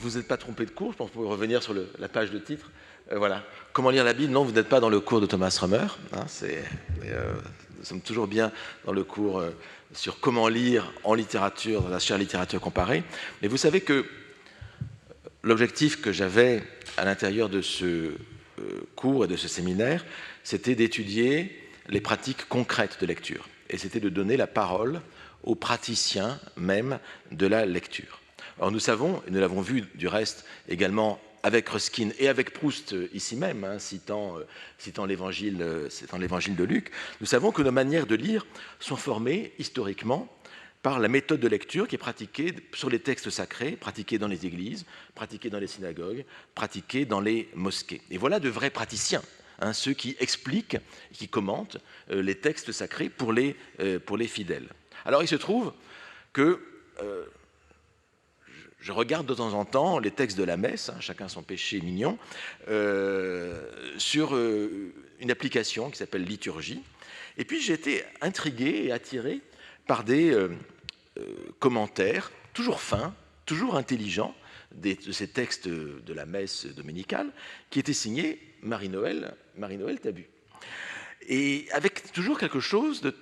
vous n'êtes pas trompé de cours, je pense que vous pouvez revenir sur la page de titre. Voilà. Comment lire la Bible? Non, vous n'êtes pas dans le cours de Thomas Römer. Hein, nous sommes toujours bien dans le cours sur comment lire en littérature, dans la chaire littérature comparée. Mais vous savez que l'objectif que j'avais à l'intérieur de ce cours et de ce séminaire, c'était d'étudier les pratiques concrètes de lecture. Et c'était de donner la parole aux praticiens même de la lecture. Alors nous savons, et nous l'avons vu du reste également avec Ruskin et avec Proust ici même, hein, citant l'évangile de Luc, nous savons que nos manières de lire sont formées historiquement par la méthode de lecture qui est pratiquée sur les textes sacrés, pratiquée dans les églises, pratiquée dans les synagogues, pratiquée dans les mosquées. Et voilà de vrais praticiens, hein, ceux qui expliquent, qui commentent les textes sacrés pour les fidèles. Alors il se trouve que je regarde de temps en temps les textes de la messe, hein, chacun son péché mignon, sur une application qui s'appelle Liturgie. Et puis j'ai été intrigué et attiré par des commentaires toujours fins, toujours intelligents de ces textes de la messe dominicale qui étaient signés Marie-Noël Tabu. Et avec toujours quelque chose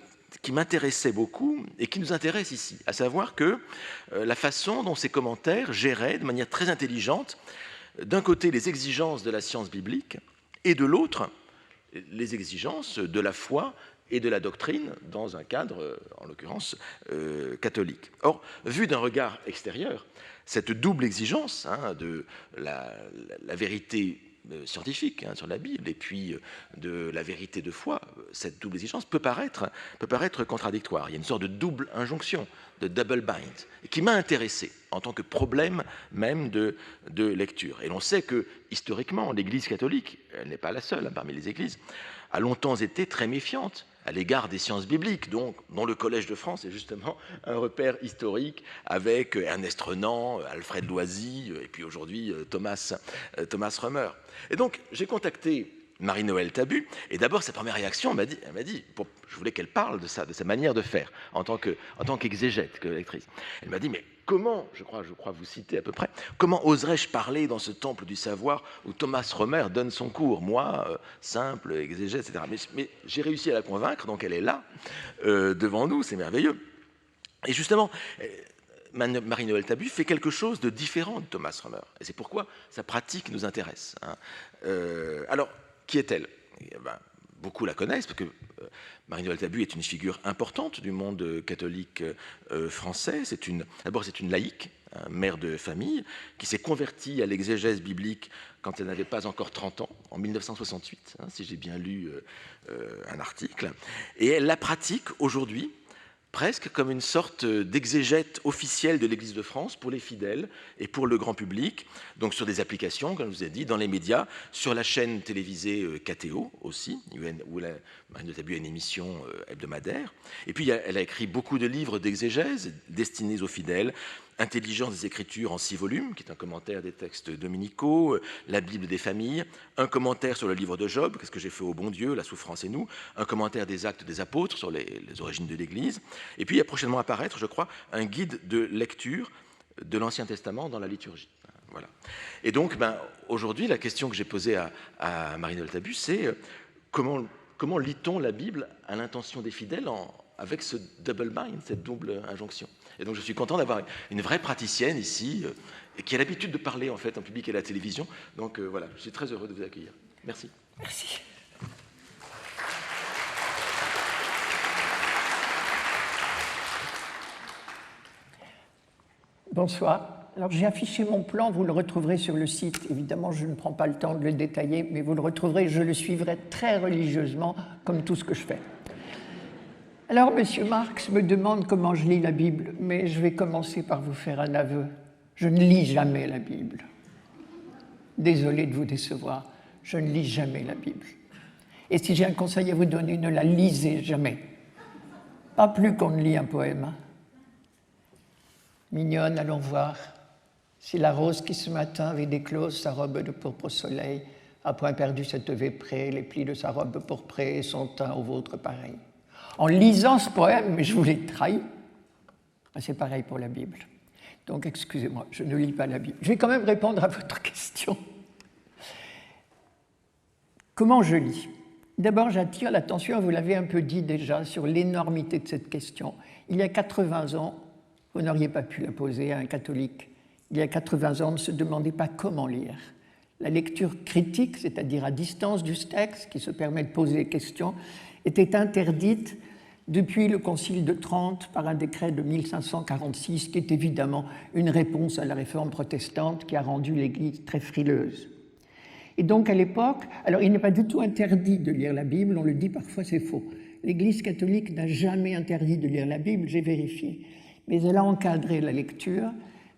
qui m'intéressait beaucoup et qui nous intéresse ici, à savoir que la façon dont ces commentaires géraient de manière très intelligente, d'un côté les exigences de la science biblique et de l'autre les exigences de la foi et de la doctrine dans un cadre, en l'occurrence, catholique. Or, vu d'un regard extérieur, cette double exigence hein, de la vérité scientifique hein, sur la Bible et puis de la vérité de foi, cette double exigence peut paraître contradictoire. Il y a une sorte de double injonction, de double bind, qui m'a intéressé en tant que problème même de lecture. Et l'on sait que, historiquement, l'Église catholique, elle n'est pas la seule hein, parmi les églises, a longtemps été très méfiante à l'égard des sciences bibliques, dont le Collège de France est justement un repère historique avec Ernest Renan, Alfred Loisy et puis aujourd'hui Thomas Römer. Et donc j'ai contacté Marie-Noël Tabu, et d'abord sa première réaction, elle m'a dit je voulais qu'elle parle de sa manière de faire en tant qu'exégète, que lectrice. Elle m'a dit mais comment, je crois vous citer à peu près, comment oserais-je parler dans ce temple du savoir où Thomas Römer donne son cours, moi, simple, exégète, etc. Mais j'ai réussi à la convaincre, donc elle est là, devant nous, c'est merveilleux. Et justement, Marie-Noël Tabu fait quelque chose de différent de Thomas Römer. Et c'est pourquoi sa pratique nous intéresse. Hein. Alors, qui est-elle ? Beaucoup la connaissent, parce que Marie-Noël Tabu est une figure importante du monde catholique français. D'abord, c'est une laïque, mère de famille, qui s'est convertie à l'exégèse biblique quand elle n'avait pas encore 30 ans, en 1968, hein, si j'ai bien lu un article. Et elle la pratique aujourd'hui presque comme une sorte d'exégète officielle de l'Église de France pour les fidèles et pour le grand public, donc sur des applications, comme je vous ai dit, dans les médias, sur la chaîne télévisée KTO aussi, où Marie-Noël Tabu a une émission hebdomadaire. Et puis elle a écrit beaucoup de livres d'exégèse destinés aux fidèles, Intelligence des Écritures en 6 volumes, qui est un commentaire des textes dominicaux, la Bible des familles, un commentaire sur le livre de Job, qu'est-ce que j'ai fait au bon Dieu, la souffrance et nous, un commentaire des Actes des Apôtres sur les origines de l'Église, et puis il va prochainement apparaître, je crois, un guide de lecture de l'Ancien Testament dans la liturgie. Voilà. Et donc, aujourd'hui, la question que j'ai posée à Marie-Noël Tabu, c'est comment lit-on la Bible à l'intention des fidèles avec ce double bind, cette double injonction. Et donc je suis content d'avoir une vraie praticienne ici, qui a l'habitude de parler en fait en public et à la télévision. Donc voilà, je suis très heureux de vous accueillir. Merci. Merci. Bonsoir. Alors j'ai affiché mon plan, vous le retrouverez sur le site. Évidemment, je ne prends pas le temps de le détailler, mais vous le retrouverez, je le suivrai très religieusement, comme tout ce que je fais. Alors, M. Marx me demande comment je lis la Bible, mais je vais commencer par vous faire un aveu. Je ne lis jamais la Bible. Désolé de vous décevoir, je ne lis jamais la Bible. Et si j'ai un conseil à vous donner, ne la lisez jamais. Pas plus qu'on ne lit un poème. Mignonne, allons voir. Si la rose qui ce matin avait déclose sa robe de pourpre au soleil a point perdu cette véprée, les plis de sa robe pourprée et son teint au vôtre pareil. En lisant ce poème, je vous l'ai trahi. C'est pareil pour la Bible. Donc, excusez-moi, je ne lis pas la Bible. Je vais quand même répondre à votre question. Comment je lis? D'abord, j'attire l'attention, vous l'avez un peu dit déjà, sur l'énormité de cette question. Il y a 80 ans, vous n'auriez pas pu la poser à un catholique. Il y a 80 ans, on ne se demandait pas comment lire. La lecture critique, c'est-à-dire à distance du texte, qui se permet de poser des questions, était interdite depuis le Concile de Trente par un décret de 1546, qui est évidemment une réponse à la réforme protestante qui a rendu l'Église très frileuse. Et donc à l'époque, alors il n'est pas du tout interdit de lire la Bible, on le dit parfois, c'est faux. L'Église catholique n'a jamais interdit de lire la Bible, j'ai vérifié. Mais elle a encadré la lecture.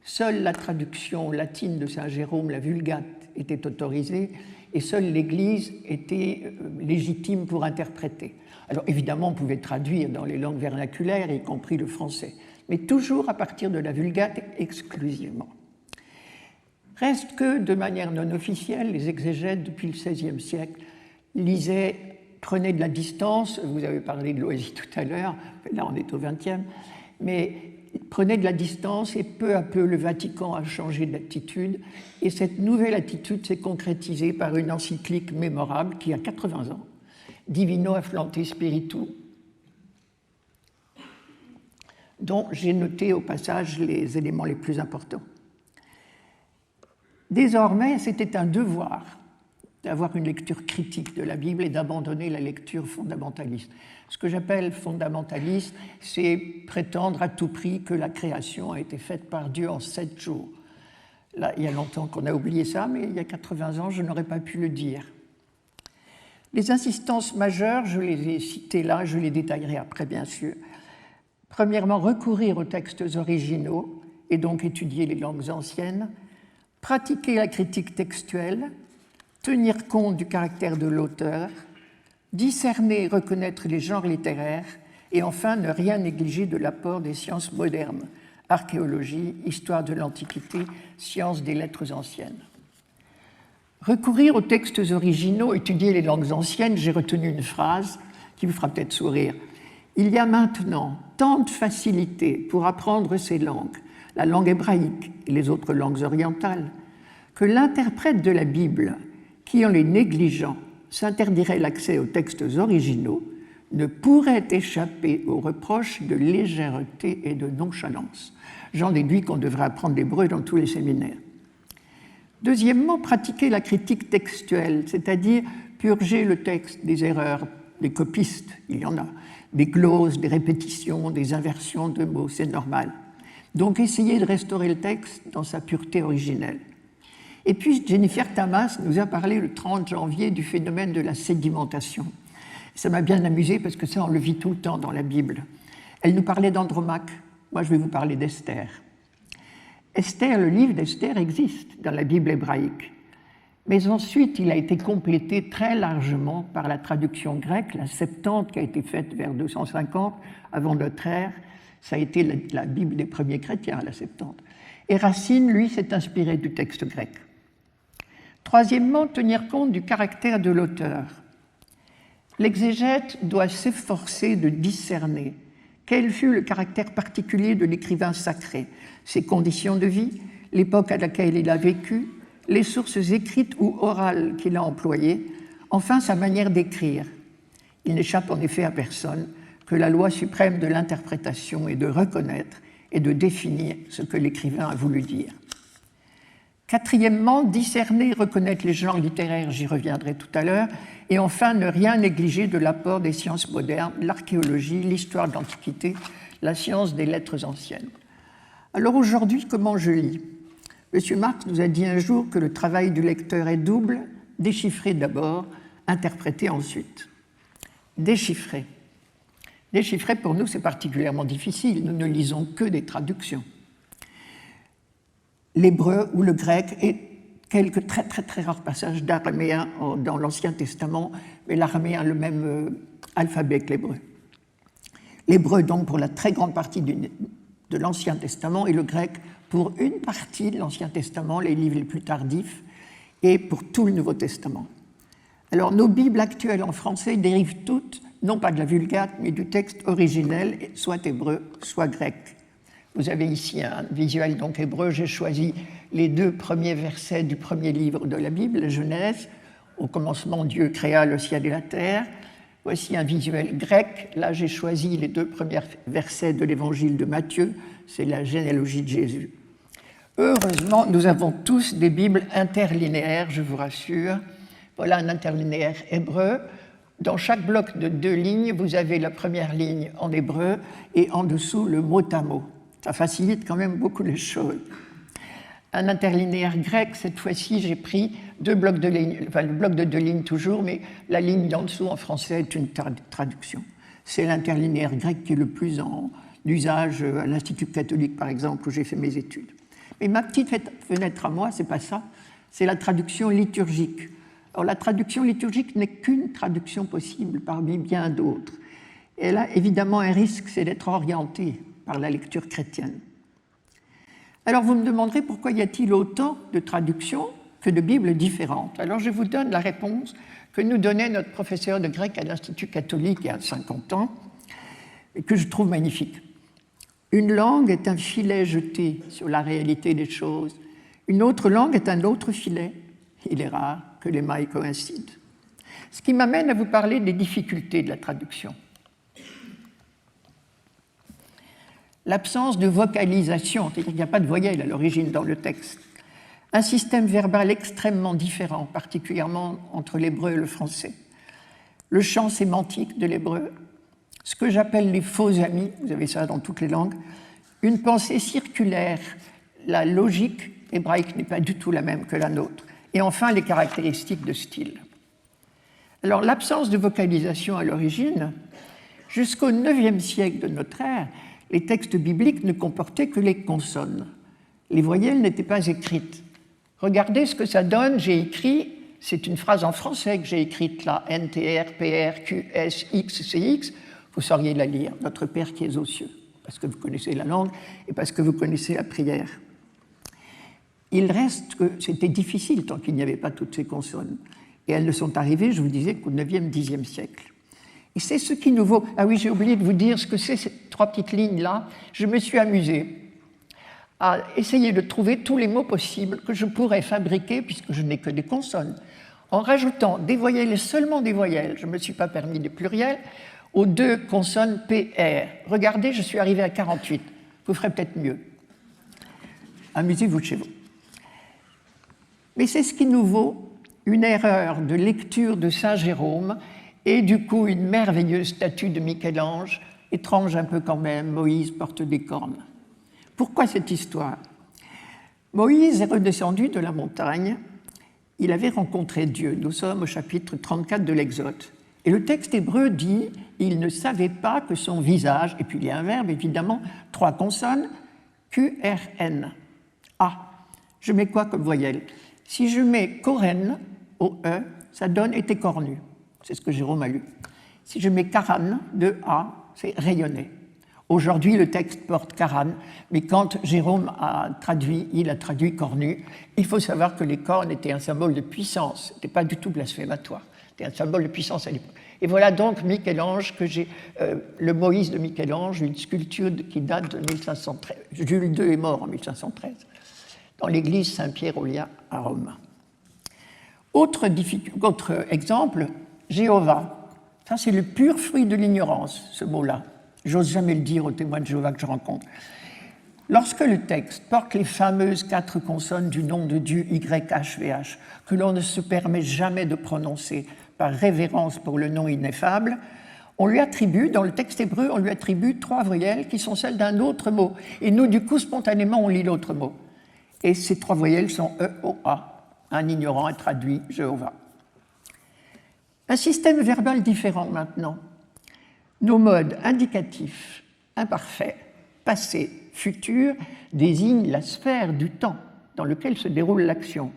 Seule la traduction latine de Saint Jérôme, la Vulgate, était autorisée et seule l'Église était légitime pour interpréter. Alors évidemment, on pouvait traduire dans les langues vernaculaires, y compris le français, mais toujours à partir de la Vulgate exclusivement. Reste que, de manière non officielle, les exégètes, depuis le XVIe siècle, lisaient, prenaient de la distance, vous avez parlé de Loisy tout à l'heure, là on est au XXe, mais prenaient de la distance et peu à peu le Vatican a changé d'attitude et cette nouvelle attitude s'est concrétisée par une encyclique mémorable qui a 80 ans, Divino Afflante Spiritu, dont j'ai noté au passage les éléments les plus importants. Désormais, c'était un devoir d'avoir une lecture critique de la Bible et d'abandonner la lecture fondamentaliste. Ce que j'appelle fondamentaliste, c'est prétendre à tout prix que la création a été faite par Dieu en 7 jours. Là, il y a longtemps qu'on a oublié ça, mais il y a 80 ans, je n'aurais pas pu le dire. Les insistances majeures, je les ai citées là, je les détaillerai après, bien sûr. Premièrement, recourir aux textes originaux et donc étudier les langues anciennes, pratiquer la critique textuelle, tenir compte du caractère de l'auteur, discerner et reconnaître les genres littéraires et enfin ne rien négliger de l'apport des sciences modernes, archéologie, histoire de l'Antiquité, sciences des lettres anciennes. Recourir aux textes originaux, étudier les langues anciennes, j'ai retenu une phrase qui vous fera peut-être sourire. Il y a maintenant tant de facilité pour apprendre ces langues, la langue hébraïque et les autres langues orientales, que l'interprète de la Bible, qui en les négligeant s'interdirait l'accès aux textes originaux, ne pourrait échapper aux reproches de légèreté et de nonchalance. J'en déduis qu'on devrait apprendre l'hébreu dans tous les séminaires. Deuxièmement, pratiquer la critique textuelle, c'est-à-dire purger le texte des erreurs, des copistes, il y en a, des glosses, des répétitions, des inversions de mots, c'est normal. Donc essayer de restaurer le texte dans sa pureté originelle. Et puis Jennifer Tamas nous a parlé le 30 janvier du phénomène de la sédimentation. Ça m'a bien amusé parce que ça on le vit tout le temps dans la Bible. Elle nous parlait d'Andromaque, moi je vais vous parler d'Esther. Esther, le livre d'Esther existe dans la Bible hébraïque, mais ensuite il a été complété très largement par la traduction grecque, la Septante qui a été faite vers 250 avant notre ère. Ça a été la Bible des premiers chrétiens, la Septante. Et Racine, lui, s'est inspiré du texte grec. Troisièmement, tenir compte du caractère de l'auteur. L'exégète doit s'efforcer de discerner quel fut le caractère particulier de l'écrivain sacré, ses conditions de vie, l'époque à laquelle il a vécu, les sources écrites ou orales qu'il a employées, enfin sa manière d'écrire. Il n'échappe en effet à personne que la loi suprême de l'interprétation est de reconnaître et de définir ce que l'écrivain a voulu dire. Quatrièmement, discerner et reconnaître les genres littéraires, j'y reviendrai tout à l'heure, et enfin ne rien négliger de l'apport des sciences modernes, l'archéologie, l'histoire de l'Antiquité, la science des lettres anciennes. Alors aujourd'hui, comment je lis? M. Marx nous a dit un jour que le travail du lecteur est double, déchiffrer d'abord, interpréter ensuite. Déchiffrer. Déchiffrer, pour nous, c'est particulièrement difficile. Nous ne lisons que des traductions. L'hébreu ou le grec et quelques très, très, très rares passages d'araméen dans l'Ancien Testament, mais l'araméen a le même alphabet que l'hébreu. L'hébreu, donc, pour la très grande partie de l'Ancien Testament et le grec pour une partie de l'Ancien Testament, les livres les plus tardifs, et pour tout le Nouveau Testament. Alors, nos Bibles actuelles en français dérivent toutes non pas de la Vulgate, mais du texte originel, soit hébreu, soit grec. Vous avez ici un visuel donc hébreu. J'ai choisi les 2 premiers versets du premier livre de la Bible, la Genèse. Au commencement, Dieu créa le ciel et la terre. Voici un visuel grec. Là, j'ai choisi les 2 premiers versets de l'évangile de Matthieu. C'est la généalogie de Jésus. Heureusement, nous avons tous des Bibles interlinéaires, je vous rassure. Voilà un interlinéaire hébreu. Dans chaque bloc de 2 lignes, vous avez la première ligne en hébreu et en dessous le mot à mot. Ça facilite quand même beaucoup les choses. Un interlinéaire grec, cette fois-ci, j'ai pris 2 blocs de lignes, enfin le bloc de 2 lignes toujours, mais la ligne d'en dessous en français est une traduction. C'est l'interlinéaire grec qui est le plus en usage à l'Institut catholique, par exemple, où j'ai fait mes études. Mais ma petite fenêtre à moi, c'est pas ça, c'est la traduction liturgique. Alors la traduction liturgique n'est qu'une traduction possible parmi bien d'autres. Elle a évidemment un risque, c'est d'être orientée par la lecture chrétienne. Alors vous me demanderez pourquoi y a-t-il autant de traductions que de Bibles différentes. Alors je vous donne la réponse que nous donnait notre professeur de grec à l'Institut catholique il y a 50 ans, et que je trouve magnifique. Une langue est un filet jeté sur la réalité des choses. Une autre langue est un autre filet. Il est rare que les mailles coïncident. Ce qui m'amène à vous parler des difficultés de la traduction. L'absence de vocalisation, c'est-à-dire qu'il n'y a pas de voyelle à l'origine dans le texte. Un système verbal extrêmement différent, particulièrement entre l'hébreu et le français. Le champ sémantique de l'hébreu, ce que j'appelle les faux amis, vous avez ça dans toutes les langues, une pensée circulaire, la logique hébraïque n'est pas du tout la même que la nôtre, et enfin les caractéristiques de style. Alors l'absence de vocalisation à l'origine, jusqu'au IXe siècle de notre ère, les textes bibliques ne comportaient que les consonnes. Les voyelles n'étaient pas écrites. Regardez ce que ça donne, j'ai écrit, c'est une phrase en français que j'ai écrite là, NTR, PR, QS, X, CX, vous sauriez la lire, notre Père qui es aux cieux, parce que vous connaissez la langue et parce que vous connaissez la prière. Il reste que c'était difficile tant qu'il n'y avait pas toutes ces consonnes. Et elles ne sont arrivées, je vous disais, qu'au 9e, 10e siècle. Et c'est ce qui nous vaut... Ah oui, j'ai oublié de vous dire ce que c'est ces 3 petites lignes-là. Je me suis amusée à essayer de trouver tous les mots possibles que je pourrais fabriquer, puisque je n'ai que des consonnes, en rajoutant des voyelles et seulement des voyelles, je ne me suis pas permis des pluriels, aux 2 consonnes PR. Regardez, je suis arrivé à 48. Vous ferez peut-être mieux. Amusez-vous de chez vous. Mais c'est ce qui nous vaut une erreur de lecture de Saint Jérôme et du coup une merveilleuse statue de Michel-Ange, étrange un peu quand même, Moïse porte des cornes. Pourquoi cette histoire? Moïse est redescendu de la montagne, il avait rencontré Dieu. Nous sommes au chapitre 34 de l'Exode. Et le texte hébreu dit « il ne savait pas que son visage », et puis il y a un verbe évidemment, 3 consonnes, Q-R-N. Ah, je mets quoi comme voyelle? Si je mets Koren au E, ça donne « était cornu ». C'est ce que Jérôme a lu. Si je mets Karan, de A, c'est rayonner. Aujourd'hui, le texte porte Karan, mais quand Jérôme a traduit, il a traduit cornu. Il faut savoir que les cornes étaient un symbole de puissance, ce n'était pas du tout blasphématoire, c'était un symbole de puissance à l'époque. Et voilà donc Michel-Ange, le Moïse de Michel-Ange, une sculpture qui date de 1513. Jules II est mort en 1513, dans l'église Saint-Pierre-aux-Liens à Rome. Autre exemple, Jéhovah. Ça, c'est le pur fruit de l'ignorance, ce mot-là. J'ose jamais le dire aux témoins de Jéhovah que je rencontre. Lorsque le texte porte les fameuses 4 consonnes du nom de Dieu YHVH, que l'on ne se permet jamais de prononcer par révérence pour le nom ineffable, on lui attribue, dans le texte hébreu, on lui attribue 3 voyelles qui sont celles d'un autre mot. Et nous, du coup, spontanément, on lit l'autre mot. Et ces 3 voyelles sont E-O-A. Un ignorant a traduit Jéhovah. Un système verbal différent maintenant. Nos modes indicatifs, imparfaits, passé, futur désignent la sphère du temps dans lequel se déroule l'action.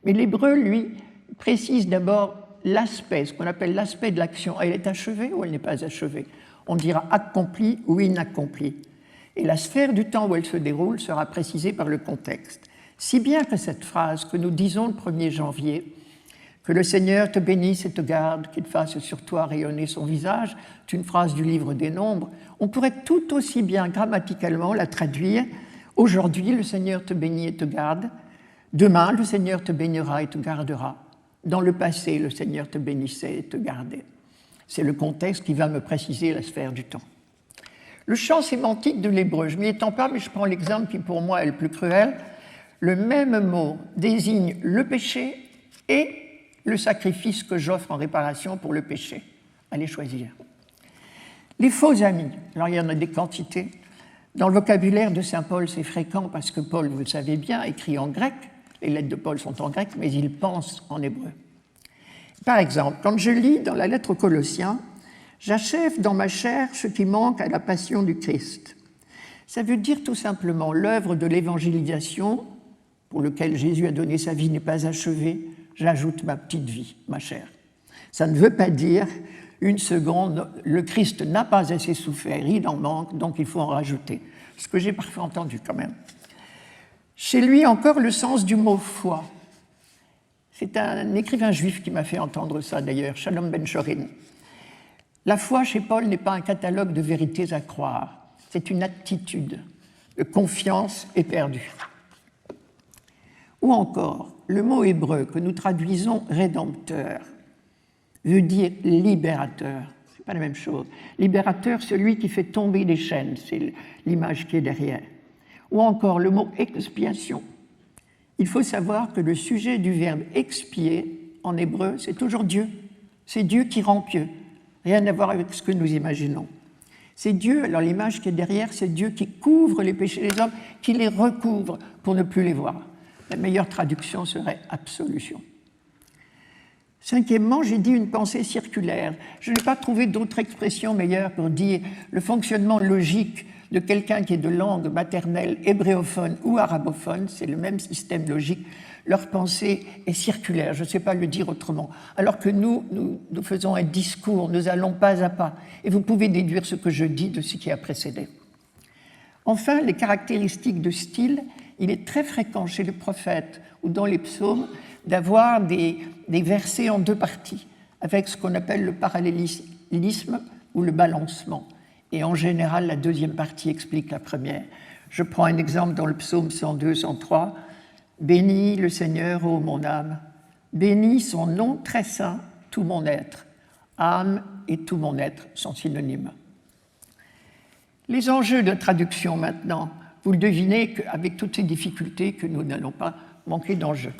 Mais l'hébreu, lui, précise d'abord l'aspect, ce qu'on appelle l'aspect de l'action. Elle est achevée ou elle n'est pas achevée? On dira accomplie ou inaccomplie. Et la sphère du temps où elle se déroule sera précisée par le contexte. Si bien que cette phrase que nous disons le 1er janvier, Que le Seigneur te bénisse et te garde, qu'il fasse sur toi rayonner son visage. C'est une phrase du livre des Nombres. On pourrait tout aussi bien grammaticalement la traduire. Aujourd'hui, le Seigneur te bénit et te garde. Demain, le Seigneur te bénira et te gardera. Dans le passé, le Seigneur te bénissait et te gardait. C'est le contexte qui va me préciser la sphère du temps. Le champ sémantique de l'hébreu, je ne m'y étends pas, mais je prends l'exemple qui pour moi est le plus cruel. Le même mot désigne le péché et le sacrifice que j'offre en réparation pour le péché. Allez choisir. Les faux amis, alors il y en a des quantités. Dans le vocabulaire de saint Paul, c'est fréquent parce que Paul, vous le savez bien, écrit en grec. Les lettres de Paul sont en grec, mais il pense en hébreu. Par exemple, quand je lis dans la lettre aux Colossiens, « J'achève dans ma chair ce qui manque à la passion du Christ ». Ça veut dire tout simplement l'œuvre de l'évangélisation pour lequel Jésus a donné sa vie n'est pas achevée, j'ajoute ma petite vie, ma chair. Ça ne veut pas dire une seconde, le Christ n'a pas assez souffert, il en manque, donc il faut en rajouter. Ce que j'ai parfois entendu quand même. Chez lui encore le sens du mot foi. C'est un écrivain juif qui m'a fait entendre ça d'ailleurs, Shalom Ben-Chorin. La foi chez Paul n'est pas un catalogue de vérités à croire, c'est une attitude de confiance éperdue. Ou encore, le mot hébreu que nous traduisons rédempteur veut dire libérateur. C'est pas la même chose. Libérateur, celui qui fait tomber les chaînes, c'est l'image qui est derrière. Ou encore le mot expiation. Il faut savoir que le sujet du verbe expier en hébreu, c'est toujours Dieu. C'est Dieu qui rend pieux. Rien à voir avec ce que nous imaginons. C'est Dieu, alors l'image qui est derrière, c'est Dieu qui couvre les péchés des hommes, qui les recouvre pour ne plus les voir. La meilleure traduction serait absolution. Cinquièmement, j'ai dit une pensée circulaire. Je n'ai pas trouvé d'autre expression meilleure pour dire le fonctionnement logique de quelqu'un qui est de langue maternelle hébréophone ou arabophone, c'est le même système logique, leur pensée est circulaire, je ne sais pas le dire autrement. Alors que nous faisons un discours, nous allons pas à pas, et vous pouvez déduire ce que je dis de ce qui a précédé. Enfin, les caractéristiques de style, il est très fréquent chez les prophètes ou dans les psaumes d'avoir des versets en deux parties, avec ce qu'on appelle le parallélisme ou le balancement. Et en général, la deuxième partie explique la première. Je prends un exemple dans le psaume 102, 103. « Bénis le Seigneur, ô mon âme, bénis son nom très saint, tout mon être. Âme et tout mon être sont synonymes. » Les enjeux de traduction maintenant, vous le devinez avec toutes ces difficultés que nous n'allons pas manquer d'enjeux.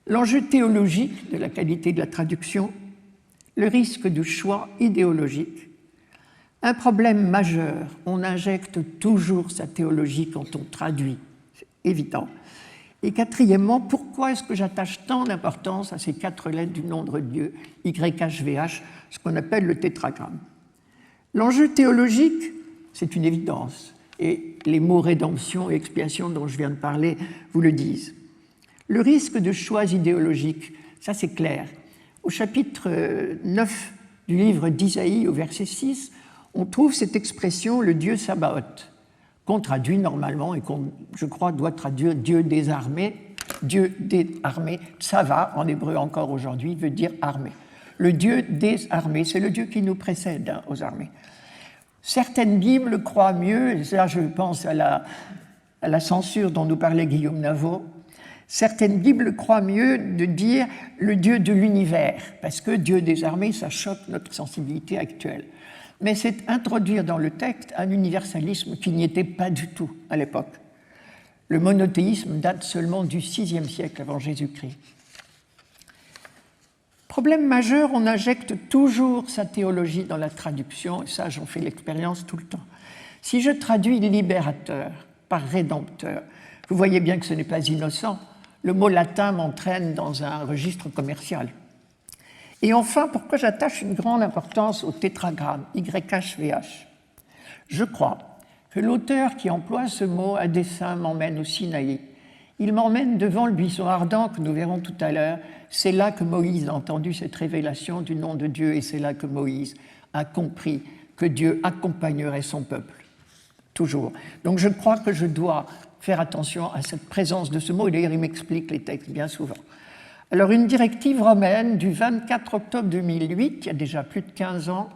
L'enjeu théologique de la qualité de la traduction, le risque de choix idéologique, un problème majeur, on injecte toujours sa théologie quand on traduit, c'est évident. Et quatrièmement, pourquoi est-ce que j'attache tant d'importance à ces 4 lettres du nom de Dieu, YHVH, ce qu'on appelle le tétragramme? L'enjeu théologique, c'est une évidence, et les mots rédemption et expiation dont je viens de parler vous le disent. Le risque de choix idéologiques, ça c'est clair. Au chapitre 9 du livre d'Isaïe, au verset 6, on trouve cette expression, le Dieu Sabaoth, qu'on traduit normalement et qu'on, je crois, doit traduire Dieu des armées. Dieu des armées, Tsava, en hébreu encore aujourd'hui, veut dire armée. Le Dieu des armées, c'est le Dieu qui nous précède aux armées. Certaines Bibles croient mieux, et là je pense à la censure dont nous parlait Guillaume Navot, certaines Bibles croient mieux de dire le Dieu de l'univers, parce que Dieu des armées, ça choque notre sensibilité actuelle. Mais c'est introduire dans le texte un universalisme qui n'y était pas du tout à l'époque. Le monothéisme date seulement du VIe siècle avant Jésus-Christ. Problème majeur, on injecte toujours sa théologie dans la traduction, et ça j'en fais l'expérience tout le temps. Si je traduis libérateur par rédempteur, vous voyez bien que ce n'est pas innocent, le mot latin m'entraîne dans un registre commercial. Et enfin, pourquoi j'attache une grande importance au tétragramme, YHVH? Je crois que l'auteur qui emploie ce mot à dessein m'emmène au Sinaï. Il m'emmène devant le buisson ardent que nous verrons tout à l'heure. C'est là que Moïse a entendu cette révélation du nom de Dieu et c'est là que Moïse a compris que Dieu accompagnerait son peuple. Toujours. Donc je crois que je dois faire attention à cette présence de ce mot et d'ailleurs il m'explique les textes bien souvent. Alors, une directive romaine du 24 octobre 2008, il y a déjà plus de 15 ans,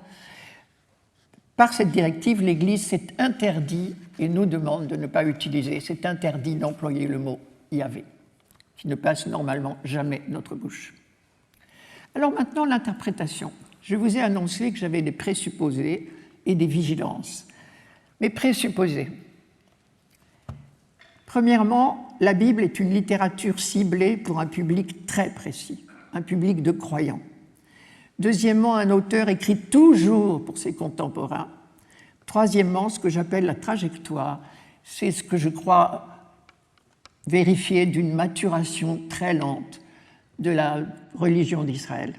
par cette directive, l'Église s'est interdit et nous demande de ne pas utiliser, c'est interdit d'employer le mot Yahvé, qui ne passe normalement jamais de notre bouche. Alors maintenant, l'interprétation. Je vous ai annoncé que j'avais des présupposés et des vigilances. Mes présupposés. Premièrement, la Bible est une littérature ciblée pour un public très précis, un public de croyants. Deuxièmement, un auteur écrit toujours pour ses contemporains. Troisièmement, ce que j'appelle la trajectoire, c'est ce que je crois vérifier d'une maturation très lente de la religion d'Israël.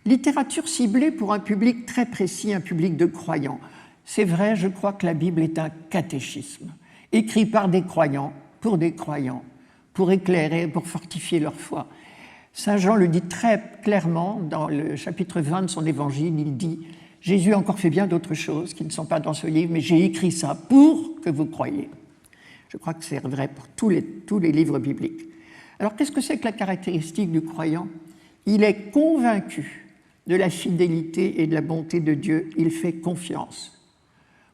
Littérature ciblée pour un public très précis, un public de croyants. C'est vrai, je crois que la Bible est un catéchisme, écrit par des croyants, pour éclairer, pour fortifier leur foi. Saint Jean le dit très clairement dans le chapitre 20 de son évangile, il dit « Jésus a encore fait bien d'autres choses qui ne sont pas dans ce livre, mais j'ai écrit ça pour que vous croyiez. » Je crois que c'est vrai pour tous les livres bibliques. Alors qu'est-ce que c'est que la caractéristique du croyant? Il est convaincu de la fidélité et de la bonté de Dieu, il fait confiance.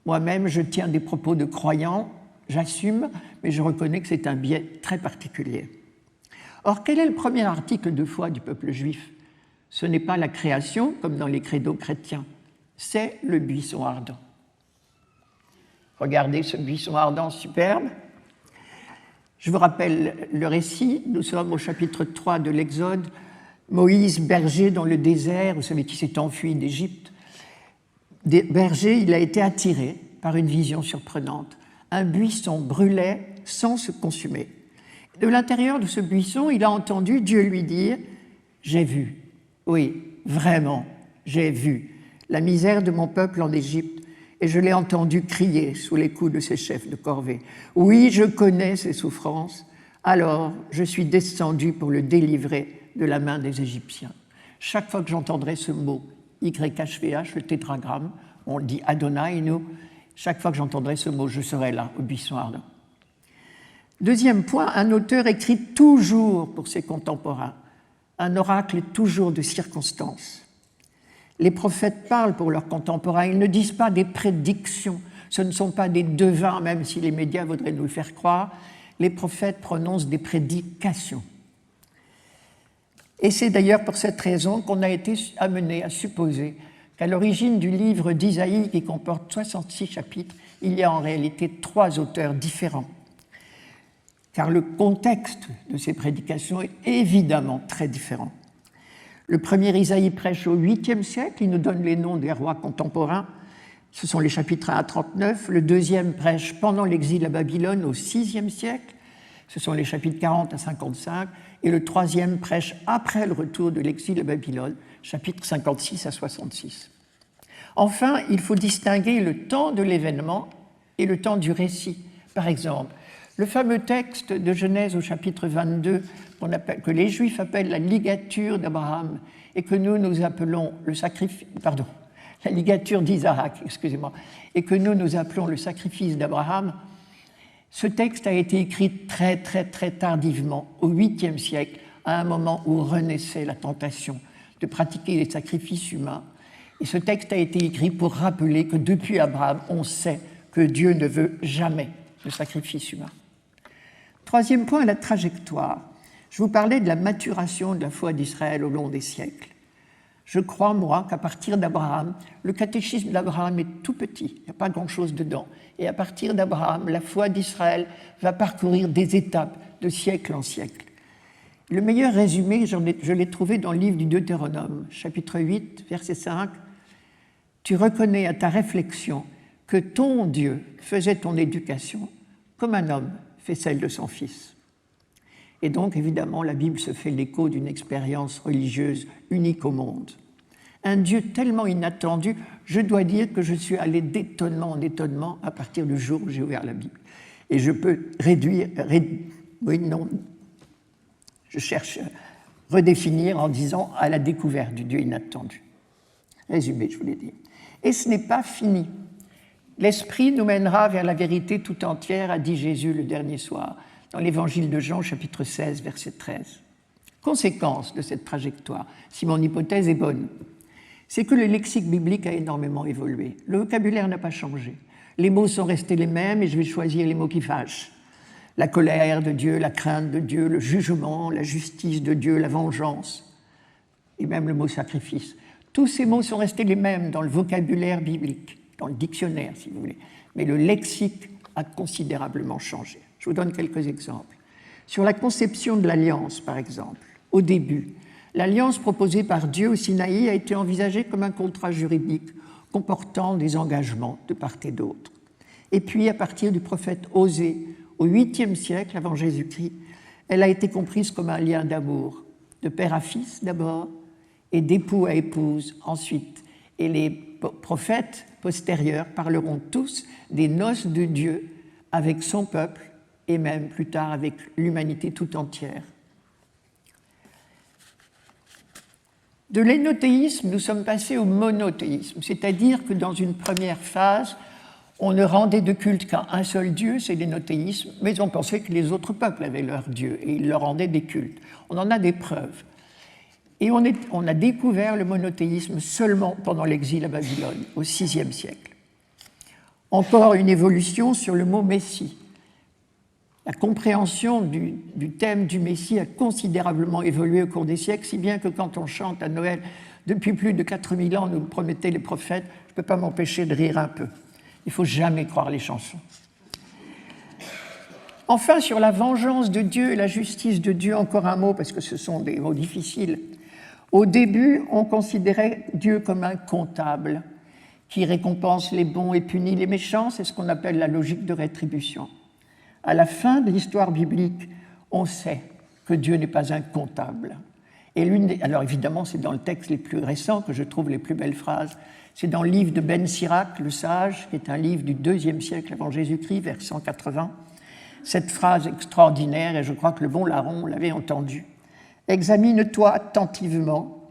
Moi-même, je tiens des propos de croyants, j'assume, mais je reconnais que c'est un biais très particulier. Or, quel est le premier article de foi du peuple juif? Ce n'est pas la création, comme dans les credos chrétiens, c'est le buisson ardent. Regardez ce buisson ardent superbe. Je vous rappelle le récit, nous sommes au chapitre 3 de l'Exode, Moïse, berger dans le désert, vous savez qui s'est enfui d'Égypte. Berger, il a été attiré par une vision surprenante. Un buisson brûlait sans se consumer. De l'intérieur de ce buisson, il a entendu Dieu lui dire « J'ai vu, oui, vraiment, j'ai vu la misère de mon peuple en Égypte et je l'ai entendu crier sous les coups de ses chefs de corvée. Oui, je connais ses souffrances, alors je suis descendu pour le délivrer de la main des Égyptiens. » Chaque fois que j'entendrai ce mot YHVH, le tétragramme, on dit Adonai, nous, chaque fois que j'entendrai ce mot, je serai là, au buisson ardent. Deuxième point, un auteur écrit toujours pour ses contemporains. Un oracle est toujours de circonstance. Les prophètes parlent pour leurs contemporains, ils ne disent pas des prédictions, ce ne sont pas des devins, même si les médias voudraient nous le faire croire. Les prophètes prononcent des prédications. Et c'est d'ailleurs pour cette raison qu'on a été amené à supposer qu'à l'origine du livre d'Isaïe, qui comporte 66 chapitres, il y a en réalité 3 auteurs différents. Car le contexte de ces prédications est évidemment très différent. Le premier Isaïe prêche au 8e siècle, il nous donne les noms des rois contemporains, ce sont les chapitres 1 à 39. Le deuxième prêche pendant l'exil à Babylone au 6e siècle, ce sont les chapitres 40 à 55. Et le troisième prêche après le retour de l'exil à Babylone, chapitres 56 à 66. Enfin, il faut distinguer le temps de l'événement et le temps du récit. Par exemple, le fameux texte de Genèse au chapitre 22, que les Juifs appellent la ligature d'Abraham et que nous appelons le sacrifice, la ligature d'Isaac, excusez-moi, et que nous appelons le sacrifice d'Abraham. Ce texte a été écrit très tardivement, au 8e siècle, à un moment où renaissait la tentation de pratiquer les sacrifices humains. Et ce texte a été écrit pour rappeler que depuis Abraham, on sait que Dieu ne veut jamais le sacrifice humain. Troisième point, la trajectoire. Je vous parlais de la maturation de la foi d'Israël au long des siècles. Je crois, moi, qu'à partir d'Abraham, le catéchisme d'Abraham est tout petit, il n'y a pas grand-chose dedans. Et à partir d'Abraham, la foi d'Israël va parcourir des étapes de siècle en siècle. Le meilleur résumé, je l'ai trouvé dans le livre du Deutéronome, chapitre 8, verset 5. « Tu reconnais à ta réflexion que ton Dieu faisait ton éducation comme un homme fait celle de son fils. » Et donc, évidemment, la Bible se fait l'écho d'une expérience religieuse unique au monde. Un Dieu tellement inattendu, je dois dire que je suis allé d'étonnement en étonnement à partir du jour où j'ai ouvert la Bible. Et je peux je cherche à redéfinir en disant à la découverte du Dieu inattendu. Résumé, je vous l'ai dit. Et ce n'est pas fini. L'Esprit nous mènera vers la vérité tout entière, a dit Jésus le dernier soir, dans l'évangile de Jean, chapitre 16, verset 13. Conséquence de cette trajectoire, si mon hypothèse est bonne, c'est que le lexique biblique a énormément évolué. Le vocabulaire n'a pas changé. Les mots sont restés les mêmes et je vais choisir les mots qui fâchent. La colère de Dieu, la crainte de Dieu, le jugement, la justice de Dieu, la vengeance, et même le mot sacrifice. Tous ces mots sont restés les mêmes dans le vocabulaire biblique, dans le dictionnaire si vous voulez, mais le lexique a considérablement changé. Je vous donne quelques exemples. Sur la conception de l'alliance, par exemple, au début, l'alliance proposée par Dieu au Sinaï a été envisagée comme un contrat juridique comportant des engagements de part et d'autre. Et puis, à partir du prophète Osée, au 8e siècle avant Jésus-Christ, elle a été comprise comme un lien d'amour, de père à fils d'abord, et d'époux à épouse ensuite. Et les prophètes postérieurs parleront tous des noces de Dieu avec son peuple et même plus tard avec l'humanité tout entière. De l'énothéisme, nous sommes passés au monothéisme, c'est-à-dire que dans une première phase, on ne rendait de culte qu'à un seul Dieu, c'est l'énothéisme, mais on pensait que les autres peuples avaient leur Dieu et ils leur rendaient des cultes. On en a des preuves. Et on a découvert le monothéisme seulement pendant l'exil à Babylone, au VIe siècle. Encore une évolution sur le mot Messie. La compréhension du thème du Messie a considérablement évolué au cours des siècles, si bien que quand on chante à Noël, depuis plus de 4000 ans, nous le promettaient les prophètes, je ne peux pas m'empêcher de rire un peu. Il ne faut jamais croire les chansons. Enfin, sur la vengeance de Dieu et la justice de Dieu, encore un mot, parce que ce sont des mots difficiles. Au début, on considérait Dieu comme un comptable qui récompense les bons et punit les méchants, c'est ce qu'on appelle la logique de rétribution. À la fin de l'histoire biblique, on sait que Dieu n'est pas un comptable. Et alors évidemment, c'est dans le texte les plus récents que je trouve les plus belles phrases. C'est dans le livre de Ben Sirac, le sage, qui est un livre du IIe siècle avant Jésus-Christ, vers 180. Cette phrase extraordinaire, et je crois que le bon larron l'avait entendue. « Examine-toi attentivement,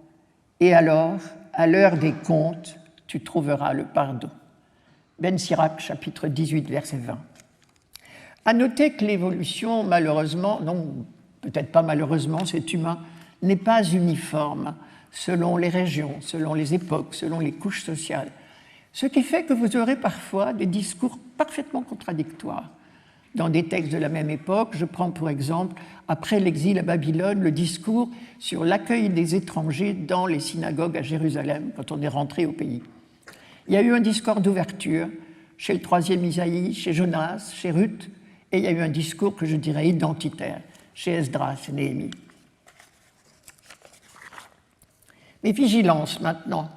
et alors, à l'heure des comptes, tu trouveras le pardon. » Ben Sirac, chapitre 18, verset 20. À noter que l'évolution, malheureusement, non, peut-être pas malheureusement, c'est humain, n'est pas uniforme selon les régions, selon les époques, selon les couches sociales. Ce qui fait que vous aurez parfois des discours parfaitement contradictoires. Dans des textes de la même époque, je prends pour exemple, après l'exil à Babylone, le discours sur l'accueil des étrangers dans les synagogues à Jérusalem, quand on est rentré au pays. Il y a eu un discours d'ouverture chez le 3e Isaïe, chez Jonas, chez Ruth, et il y a eu un discours que je dirais identitaire chez Esdras et Néhémie. Mais vigilance maintenant.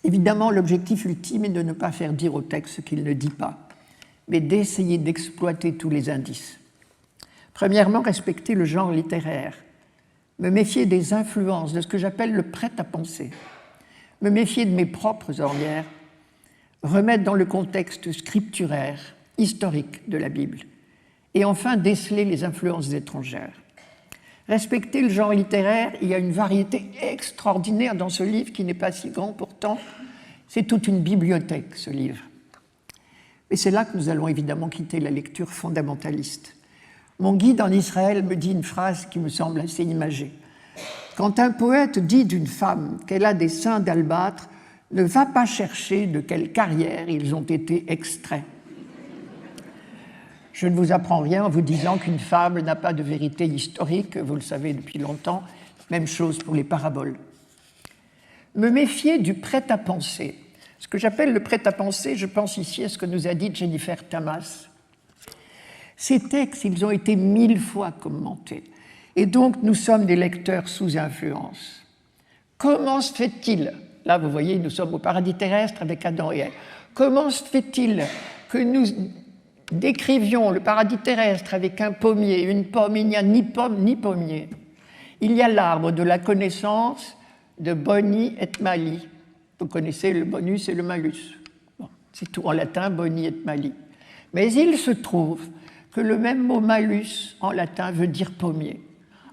Évidemment, l'objectif ultime est de ne pas faire dire au texte ce qu'il ne dit pas, mais d'essayer d'exploiter tous les indices. Premièrement, respecter le genre littéraire, me méfier des influences, de ce que j'appelle le prêt-à-penser, me méfier de mes propres ornières, remettre dans le contexte scripturaire, historique de la Bible, et enfin déceler les influences étrangères. Respecter le genre littéraire, il y a une variété extraordinaire dans ce livre qui n'est pas si grand pourtant, c'est toute une bibliothèque ce livre. Et c'est là que nous allons évidemment quitter la lecture fondamentaliste. Mon guide en Israël me dit une phrase qui me semble assez imagée. Quand un poète dit d'une femme qu'elle a des seins d'albâtre, ne va pas chercher de quelle carrière ils ont été extraits. Je ne vous apprends rien en vous disant qu'une fable n'a pas de vérité historique, vous le savez depuis longtemps, même chose pour les paraboles. Me méfier du prêt-à-penser. Ce que j'appelle le prêt-à-penser, je pense ici à ce que nous a dit Jennifer Tamas. Ces textes, ils ont été 1000 fois commentés, et donc nous sommes des lecteurs sous influence. Comment se fait-il, là vous voyez, nous sommes au paradis terrestre avec Adam et Ève, comment se fait-il que nous décrivions le paradis terrestre avec un pommier, une pomme, il n'y a ni pomme ni pommier. Il y a l'arbre de la connaissance de boni et mali. Vous connaissez le bonus et le malus. Bon, c'est tout en latin, boni et mali. Mais il se trouve que le même mot malus en latin veut dire pommier.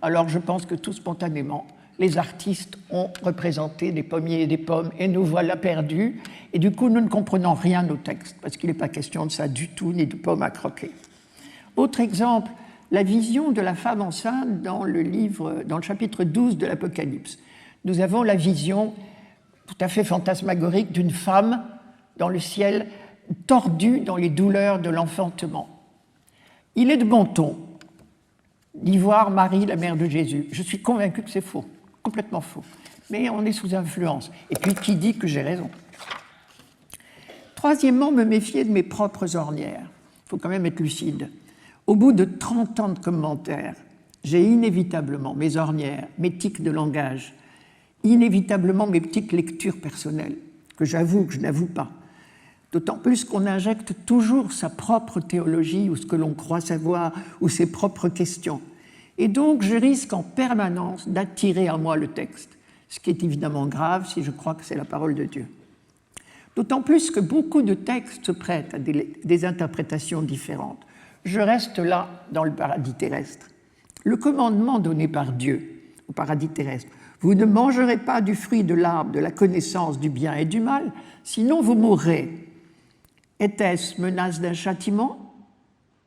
Alors je pense que tout spontanément, les artistes ont représenté des pommiers et des pommes et nous voilà perdus. Et du coup, nous ne comprenons rien au texte parce qu'il n'est pas question de ça du tout, ni de pommes à croquer. Autre exemple, la vision de la femme enceinte dans le chapitre 12 de l'Apocalypse. Nous avons la vision tout à fait fantasmagorique d'une femme dans le ciel, tordue dans les douleurs de l'enfantement. Il est de bon ton d'y voir Marie, la mère de Jésus. Je suis convaincue que c'est faux, complètement faux. Mais on est sous influence. Et puis, qui dit que j'ai raison? Troisièmement, me méfier de mes propres ornières. Il faut quand même être lucide. Au bout de 30 ans de commentaires, j'ai inévitablement mes ornières, mes tics de langage, inévitablement mes petites lectures personnelles, que j'avoue que je n'avoue pas. D'autant plus qu'on injecte toujours sa propre théologie ou ce que l'on croit savoir ou ses propres questions. Et donc, je risque en permanence d'attirer à moi le texte, ce qui est évidemment grave si je crois que c'est la parole de Dieu. D'autant plus que beaucoup de textes se prêtent à des interprétations différentes. Je reste là dans le paradis terrestre. Le commandement donné par Dieu au paradis terrestre, « Vous ne mangerez pas du fruit de l'arbre de la connaissance du bien et du mal, sinon vous mourrez ». Était-ce menace d'un châtiment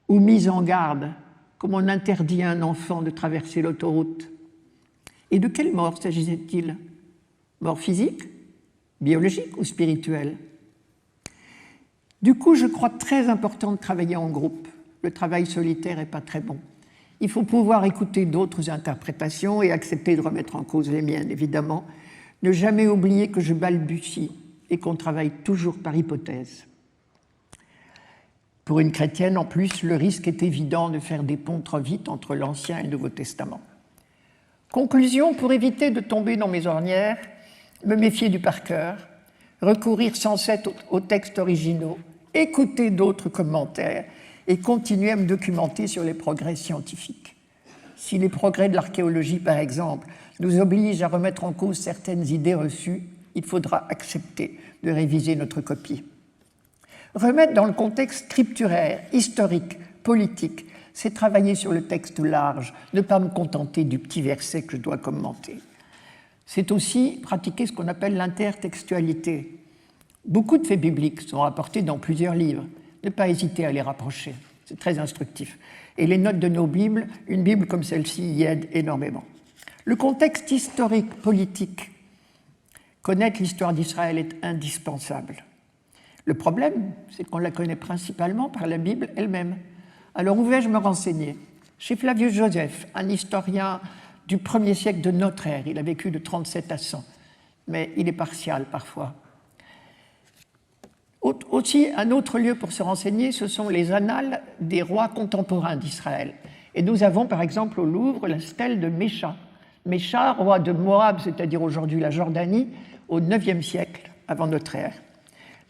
ou mise en garde, comme on interdit à un enfant de traverser l'autoroute? Et de quelle mort s'agissait-il? Mort physique, biologique ou spirituelle? Du coup, je crois très important de travailler en groupe. Le travail solitaire n'est pas très bon. Il faut pouvoir écouter d'autres interprétations et accepter de remettre en cause les miennes, évidemment. Ne jamais oublier que je balbutie et qu'on travaille toujours par hypothèse. Pour une chrétienne, en plus, le risque est évident de faire des ponts trop vite entre l'Ancien et le Nouveau Testament. Conclusion, pour éviter de tomber dans mes ornières, me méfier du par cœur, recourir sans cesse aux textes originaux, écouter d'autres commentaires et continuer à me documenter sur les progrès scientifiques. Si les progrès de l'archéologie, par exemple, nous obligent à remettre en cause certaines idées reçues, il faudra accepter de réviser notre copie. Remettre dans le contexte scripturaire, historique, politique, c'est travailler sur le texte large, ne pas me contenter du petit verset que je dois commenter. C'est aussi pratiquer ce qu'on appelle l'intertextualité. Beaucoup de faits bibliques sont rapportés dans plusieurs livres. Ne pas hésiter à les rapprocher, c'est très instructif. Et les notes de nos Bibles, une Bible comme celle-ci y aide énormément. Le contexte historique, politique, connaître l'histoire d'Israël est indispensable. Le problème, c'est qu'on la connaît principalement par la Bible elle-même. Alors où vais-je me renseigner? Chez Flavius Joseph, un historien du 1er siècle de notre ère. Il a vécu de 37 à 100, mais il est partial parfois. Aussi, un autre lieu pour se renseigner, ce sont les annales des rois contemporains d'Israël. Et nous avons par exemple au Louvre la stèle de Mécha. Mécha, roi de Moab, c'est-à-dire aujourd'hui la Jordanie, au 9e siècle avant notre ère.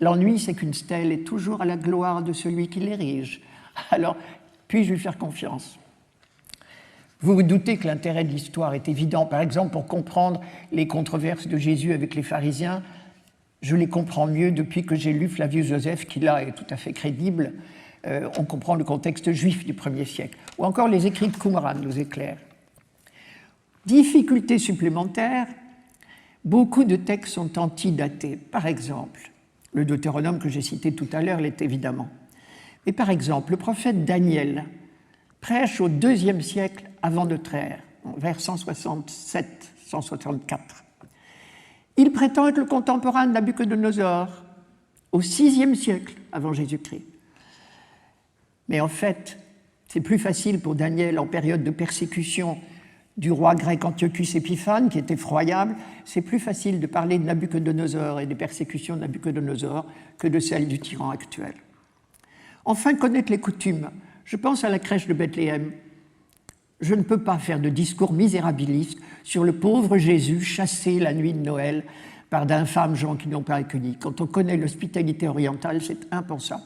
L'ennui, c'est qu'une stèle est toujours à la gloire de celui qui l'érige. Alors, puis-je lui faire confiance? Vous vous doutez que l'intérêt de l'histoire est évident. Par exemple, pour comprendre les controverses de Jésus avec les pharisiens, je les comprends mieux depuis que j'ai lu Flavius Joseph, qui là est tout à fait crédible. On comprend le contexte juif du 1er siècle. Ou encore les écrits de Qumran nous éclairent. Difficulté supplémentaire, beaucoup de textes sont antidatés. Par exemple, le Deutéronome que j'ai cité tout à l'heure l'est évidemment. Mais par exemple, le prophète Daniel prêche au 2e siècle avant notre ère, vers 167-164. Il prétend être le contemporain de Nabuchodonosor, au 6e siècle avant Jésus-Christ. Mais en fait, c'est plus facile pour Daniel en période de persécution du roi grec Antiochus Épiphane, qui est effroyable, c'est plus facile de parler de Nabuchodonosor et des persécutions de Nabuchodonosor que de celles du tyran actuel. Enfin, connaître les coutumes. Je pense à la crèche de Bethléem. Je ne peux pas faire de discours misérabiliste sur le pauvre Jésus chassé la nuit de Noël par d'infâmes gens qui n'ont pas accueilli. Quand on connaît l'hospitalité orientale, c'est impensable.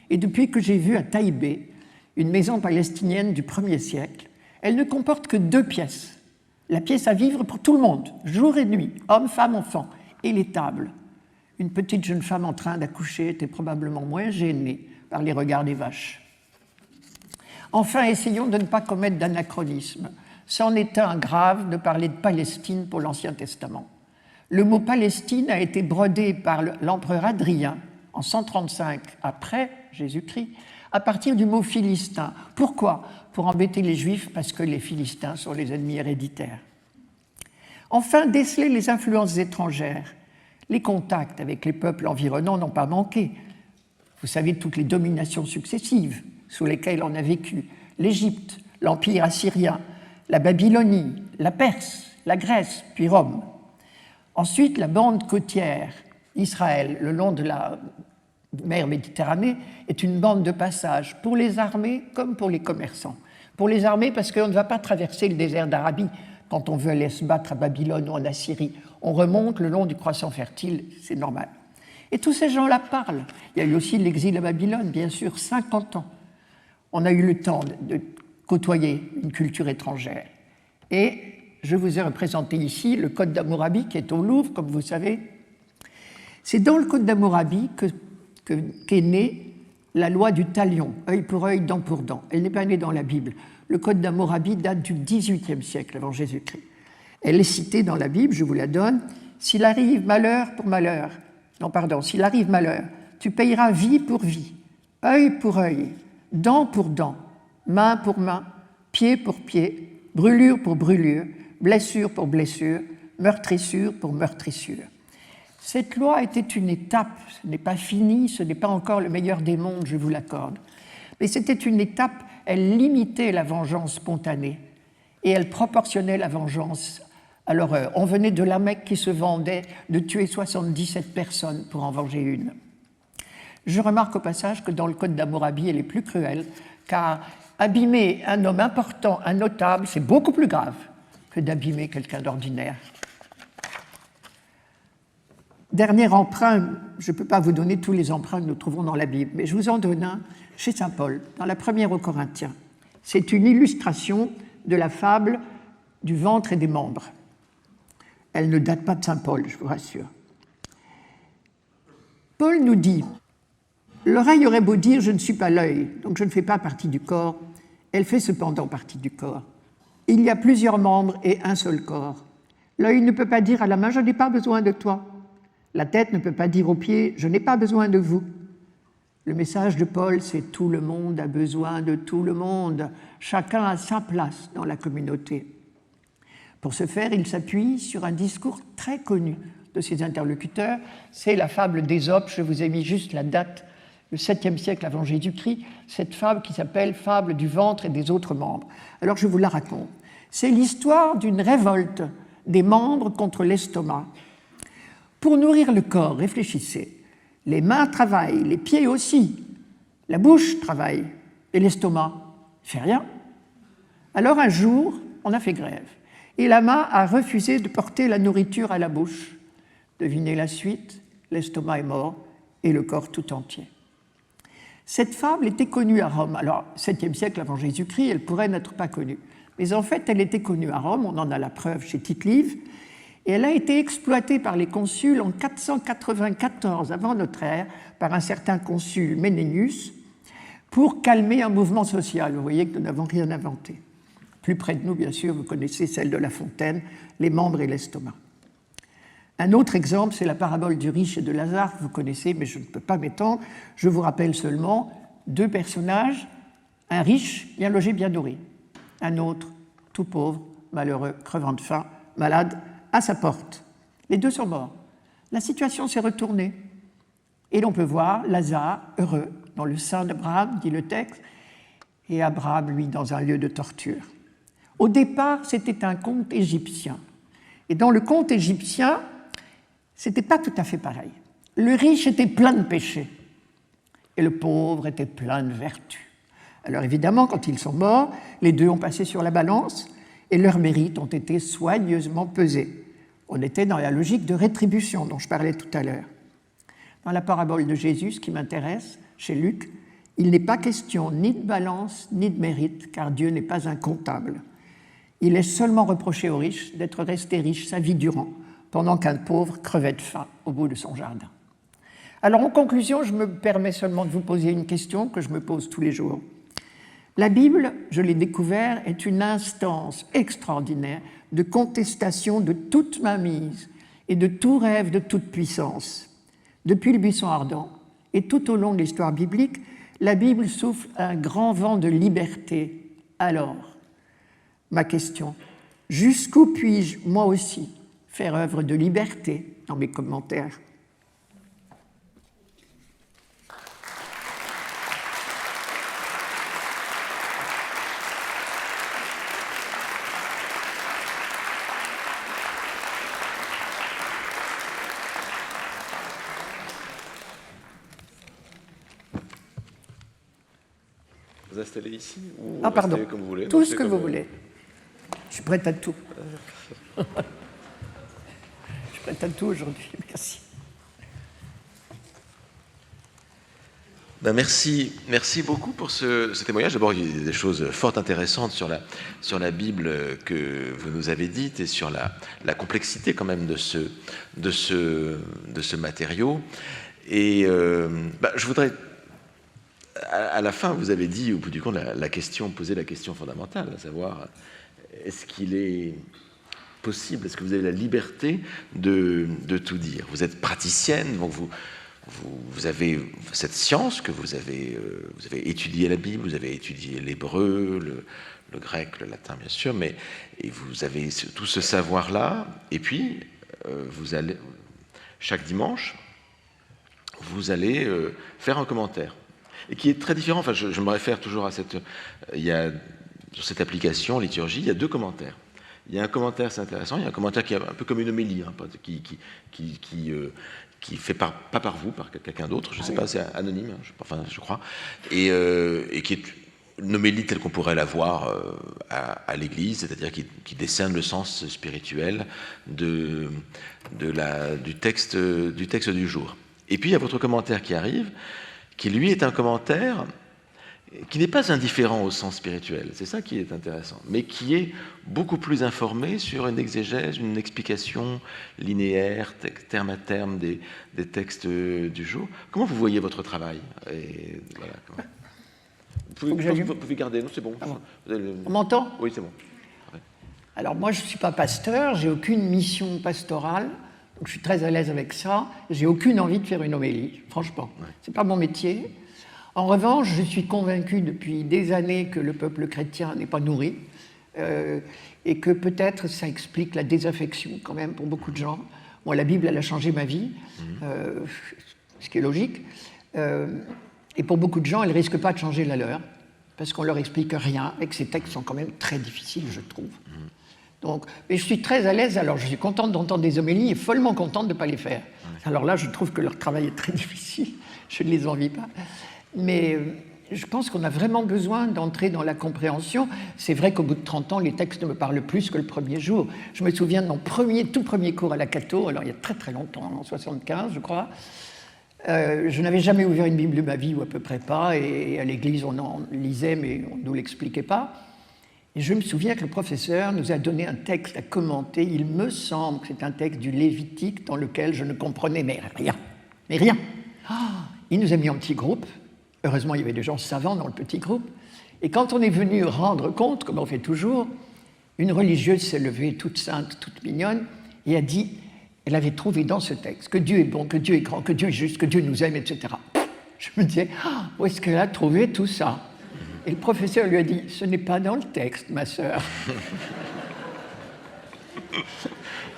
Et depuis que j'ai vu à Taïbé une maison palestinienne du 1er siècle, elle ne comporte que 2 pièces. La pièce à vivre pour tout le monde, jour et nuit, hommes, femmes, enfants, et les tables. Une petite jeune femme en train d'accoucher était probablement moins gênée par les regards des vaches. Enfin, essayons de ne pas commettre d'anachronisme. C'en est un grave de parler de Palestine pour l'Ancien Testament. Le mot Palestine a été brodé par l'empereur Hadrien en 135 après Jésus-Christ à partir du mot philistin. Pourquoi? Pour embêter les Juifs, parce que les Philistins sont les ennemis héréditaires. Enfin, déceler les influences étrangères. Les contacts avec les peuples environnants n'ont pas manqué. Vous savez toutes les dominations successives sous lesquelles on a vécu. L'Égypte, l'Empire assyrien, la Babylonie, la Perse, la Grèce, puis Rome. Ensuite, la bande côtière, Israël, le long de la mer Méditerranée, est une bande de passage pour les armées comme pour les commerçants. Pour les armées, parce qu'on ne va pas traverser le désert d'Arabie quand on veut aller se battre à Babylone ou en Assyrie. On remonte le long du croissant fertile, c'est normal. Et tous ces gens-là parlent. Il y a eu aussi l'exil à Babylone, bien sûr, 50 ans. On a eu le temps de côtoyer une culture étrangère. Et je vous ai représenté ici le Code d'Hammurabi qui est au Louvre, comme vous savez. C'est dans le Code d'Hammurabi qu'est née la loi du talion, œil pour œil, dent pour dent. Elle n'est pas née dans la Bible. Le Code d'Hammurabi date du XVIIIe siècle avant Jésus-Christ. Elle est citée dans la Bible, je vous la donne. S'il arrive malheur pour malheur, s'il arrive malheur, tu payeras vie pour vie, œil pour œil, dent pour dent, main pour main, pied pour pied, brûlure pour brûlure, blessure pour blessure, meurtrissure pour meurtrissure. Cette loi était une étape, ce n'est pas fini, ce n'est pas encore le meilleur des mondes, je vous l'accorde. Mais c'était une étape, elle limitait la vengeance spontanée et elle proportionnait la vengeance à l'horreur. On venait de la Mecque qui se vendait de tuer 77 personnes pour en venger une. Je remarque au passage que dans le Code d'Hammurabi, elle est plus cruelle, car abîmer un homme important, un notable, c'est beaucoup plus grave que d'abîmer quelqu'un d'ordinaire. Dernier emprunt, je ne peux pas vous donner tous les emprunts que nous trouvons dans la Bible, mais je vous en donne un chez saint Paul, dans la première aux Corinthiens. C'est une illustration de la fable du ventre et des membres. Elle ne date pas de saint Paul, je vous rassure. Paul nous dit « L'oreille aurait beau dire « je ne suis pas l'œil, donc je ne fais pas partie du corps », elle fait cependant partie du corps. Il y a plusieurs membres et un seul corps. L'œil ne peut pas dire à la main « je n'ai pas besoin de toi ». La tête ne peut pas dire aux pieds « je n'ai pas besoin de vous ». Le message de Paul, c'est « tout le monde a besoin de tout le monde ». Chacun a sa place dans la communauté. Pour ce faire, il s'appuie sur un discours très connu de ses interlocuteurs. C'est la fable d'Ésope, je vous ai mis juste la date, le 7e siècle avant Jésus-Christ, cette fable qui s'appelle « Fable du ventre et des autres membres ». Alors je vous la raconte. C'est l'histoire d'une révolte des membres contre l'estomac. Pour nourrir le corps, réfléchissez, les mains travaillent, les pieds aussi, la bouche travaille, et l'estomac ne fait rien. Alors un jour, on a fait grève, et la main a refusé de porter la nourriture à la bouche. Devinez la suite, l'estomac est mort, et le corps tout entier. Cette fable était connue à Rome. Alors, 7e siècle avant Jésus-Christ, elle pourrait n'être pas connue. Mais en fait, elle était connue à Rome, on en a la preuve chez Tite-Live, et elle a été exploitée par les consuls en 494 avant notre ère par un certain consul Ménénius pour calmer un mouvement social. Vous voyez que nous n'avons rien inventé. Plus près de nous, bien sûr, vous connaissez celle de La Fontaine, les membres et l'estomac. Un autre exemple, c'est la parabole du riche et de Lazare, que vous connaissez, mais je ne peux pas m'étendre. Je vous rappelle seulement deux personnages, un riche, bien logé, bien nourri, un autre, tout pauvre, malheureux, crevant de faim, malade, à sa porte. Les deux sont morts. La situation s'est retournée. Et l'on peut voir Lazare, heureux, dans le sein d'Abraham, dit le texte, et Abraham, lui, dans un lieu de torture. Au départ, c'était un conte égyptien. Et dans le conte égyptien, c'était pas tout à fait pareil. Le riche était plein de péchés et le pauvre était plein de vertus. Alors évidemment, quand ils sont morts, les deux ont passé sur la balance et leurs mérites ont été soigneusement pesés. On était dans la logique de rétribution dont je parlais tout à l'heure. Dans la parabole de Jésus, ce qui m'intéresse, chez Luc, il n'est pas question ni de balance ni de mérite, car Dieu n'est pas un comptable. Il est seulement reproché aux riches d'être restés riches sa vie durant, pendant qu'un pauvre crevait de faim au bout de son jardin. Alors en conclusion, je me permets seulement de vous poser une question que je me pose tous les jours. La Bible, je l'ai découvert, est une instance extraordinaire de contestation de toute mainmise et de tout rêve de toute puissance. Depuis le buisson ardent et tout au long de l'histoire biblique, La Bible souffle un grand vent de liberté. Alors, ma question, jusqu'où puis-je, moi aussi, faire œuvre de liberté dans mes commentaires? Vous installez ici ou pardon, comme vous voulez. Tout ce que vous voulez. Je suis prête à tout. Je suis prête à tout aujourd'hui, merci. Ben merci beaucoup pour ce témoignage. D'abord, il y a des choses fort intéressantes sur la Bible que vous nous avez dites et sur la complexité quand même de ce matériau. Et je voudrais, à la fin, vous avez dit, au bout du compte, poser la question fondamentale, à savoir, est-ce qu'il est possible, est-ce que vous avez la liberté de tout dire? Vous êtes praticienne, donc vous avez cette science que vous avez étudié la Bible, vous avez étudié l'hébreu, le grec, le latin bien sûr, et vous avez tout ce savoir-là, et puis vous allez, chaque dimanche, vous allez faire un commentaire, et qui est très différent. Enfin, je me réfère toujours à sur cette application liturgie, il y a 2 commentaires. Il y a un commentaire, c'est intéressant, il y a un commentaire qui est un peu comme une homélie, qui fait pas par vous, par quelqu'un d'autre, je ne sais pas, c'est anonyme, je crois, et qui est une homélie telle qu'on pourrait la voir à l'Église, c'est-à-dire qui décerne le sens spirituel du texte du jour. Et puis il y a votre commentaire qui arrive, qui lui est un commentaire qui n'est pas indifférent au sens spirituel, c'est ça qui est intéressant, mais qui est beaucoup plus informé sur une exégèse, une explication linéaire, terme à terme des textes du jour. Comment vous voyez votre travail? Et voilà, vous pouvez garder, non, c'est bon. On m'entend? Oui, c'est bon. Ouais. Alors moi, je ne suis pas pasteur, j'ai aucune mission pastorale, donc je suis très à l'aise avec ça, j'ai aucune envie de faire une homélie, franchement. Ouais. C'est pas mon métier. En revanche, je suis convaincu depuis des années que le peuple chrétien n'est pas nourri et que peut-être ça explique la désaffection quand même pour beaucoup de gens. Moi, la Bible, elle a changé ma vie, ce qui est logique. Et pour beaucoup de gens, elle ne risque pas de changer la leur parce qu'on ne leur explique rien et que ces textes sont quand même très difficiles, je trouve. Donc, mais je suis très à l'aise, alors je suis contente d'entendre des homélies et follement contente de ne pas les faire. Alors là, je trouve que leur travail est très difficile, je ne les envie pas. Mais je pense qu'on a vraiment besoin d'entrer dans la compréhension. C'est vrai qu'au bout de 30 ans, les textes me parlent plus que le premier jour. Je me souviens de mon tout premier cours à la Catho, alors il y a très très longtemps, en 75 je crois. Je n'avais jamais ouvert une Bible de ma vie, ou à peu près pas, et à l'église on en lisait, mais on ne nous l'expliquait pas. Et je me souviens que le professeur nous a donné un texte à commenter. Il me semble que c'est un texte du Lévitique dans lequel je ne comprenais mais rien. Il nous a mis en petit groupe. Heureusement, il y avait des gens savants dans le petit groupe. Et quand on est venu rendre compte, comme on fait toujours, une religieuse s'est levée, toute sainte, toute mignonne, et a dit, elle avait trouvé dans ce texte que Dieu est bon, que Dieu est grand, que Dieu est juste, que Dieu nous aime, etc. Je me disais, où est-ce qu'elle a trouvé tout ça? Et le professeur lui a dit, ce n'est pas dans le texte, ma sœur.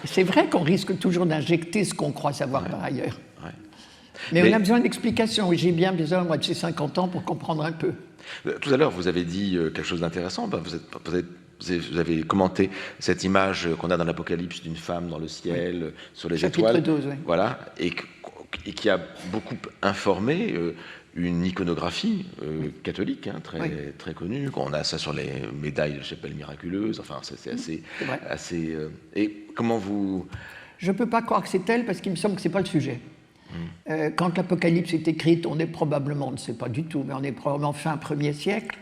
C'est vrai qu'on risque toujours d'injecter ce qu'on croit savoir par ailleurs. Ouais. Mais on a besoin d'explications. J'ai bien besoin, moi, de ces 50 ans pour comprendre un peu. Tout à l'heure, vous avez dit quelque chose d'intéressant. Vous avez commenté cette image qu'on a dans l'Apocalypse d'une femme dans le ciel, sur les Chapitre étoiles. 12, oui. Voilà, et qui a beaucoup informé une iconographie catholique très connue. On a ça sur les médailles de chapelle miraculeuse. Enfin, c'est assez. Et comment vous... Je ne peux pas croire que c'est elle parce qu'il me semble que ce n'est pas le sujet. Quand l'Apocalypse est écrite, on est probablement, on ne sait pas du tout, mais on est probablement fin 1er siècle.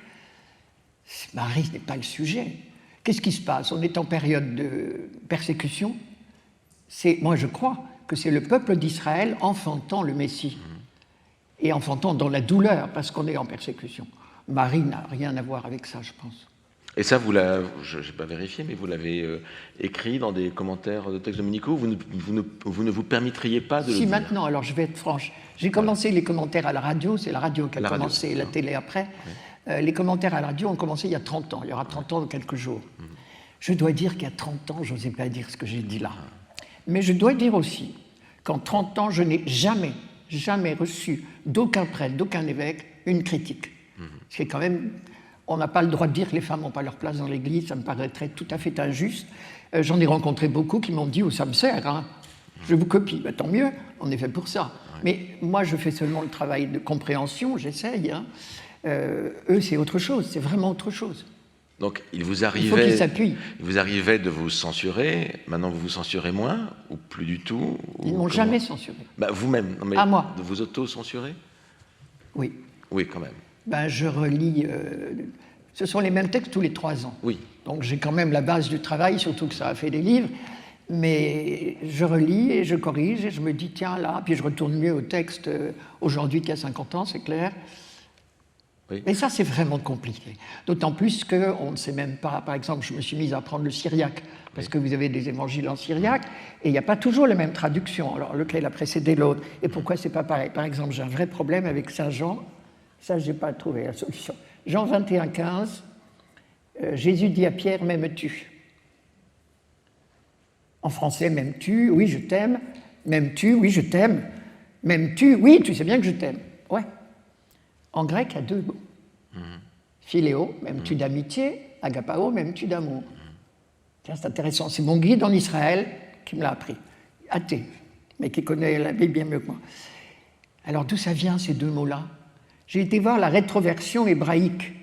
Marie n'est pas le sujet. Qu'est-ce qui se passe? On est en période de persécution. Moi, je crois que c'est le peuple d'Israël enfantant le Messie. Et enfantant dans la douleur, parce qu'on est en persécution. Marie n'a rien à voir avec ça, je pense. Et ça, je n'ai pas vérifié, mais vous l'avez écrit dans des commentaires de textes dominicaux. Vous ne vous permettriez pas de le dire. Maintenant, alors je vais être franche. J'ai commencé les commentaires à la radio, c'est la radio qui a commencé, la télé après. Oui. Les commentaires à la radio ont commencé il y a 30 ans. Il y aura 30 ans dans quelques jours. Je dois dire qu'il y a 30 ans, je n'osais pas dire ce que j'ai dit là. Mais je dois dire aussi qu'en 30 ans, je n'ai jamais reçu d'aucun prêtre, d'aucun évêque, une critique. Ce qui est quand même... On n'a pas le droit de dire que les femmes n'ont pas leur place dans l'Église, ça me paraîtrait tout à fait injuste. J'en ai rencontré beaucoup qui m'ont dit « Oh, ça me sert, hein. Je vous copie. » Tant mieux, on est fait pour ça. Ouais. Mais moi, je fais seulement le travail de compréhension, j'essaye. Hein. Eux, c'est autre chose, c'est vraiment autre chose. Donc, il faut qu'ils s'appuient. Il vous arrivait de vous censurer, maintenant vous vous censurez moins, ou plus du tout? Ils ne m'ont jamais censuré. Vous-même, moi. De vous auto-censurer? Oui. Oui, quand même. Je relis, ce sont les mêmes textes tous les 3 ans. Oui. Donc j'ai quand même la base du travail, surtout que ça a fait des livres, mais je relis et je corrige et je me dis tiens là, puis je retourne mieux au texte aujourd'hui qu'il y a 50 ans, c'est clair. Oui. Mais ça c'est vraiment compliqué, d'autant plus qu'on ne sait même pas, par exemple je me suis mise à apprendre le syriaque, parce que vous avez des évangiles en syriaque, et il n'y a pas toujours la même traduction, alors lequel a précédé l'autre, et pourquoi c'est pas pareil. Par exemple j'ai un vrai problème avec Saint Jean. Ça, je n'ai pas trouvé la solution. Jean 21, 15, Jésus dit à Pierre, m'aimes-tu? En français, m'aimes-tu? Oui, je t'aime. M'aimes-tu? Oui, je t'aime. M'aimes-tu? Oui, tu sais bien que je t'aime. Ouais. En grec, il y a 2 mots. Philéo, m'aimes-tu d'amitié? Agapao, m'aimes-tu d'amour? Tiens, c'est intéressant. C'est mon guide en Israël qui me l'a appris. Athée, mais qui connaît la Bible bien mieux que moi. Alors, d'où ça vient, ces 2 mots-là? J'ai été voir la rétroversion hébraïque,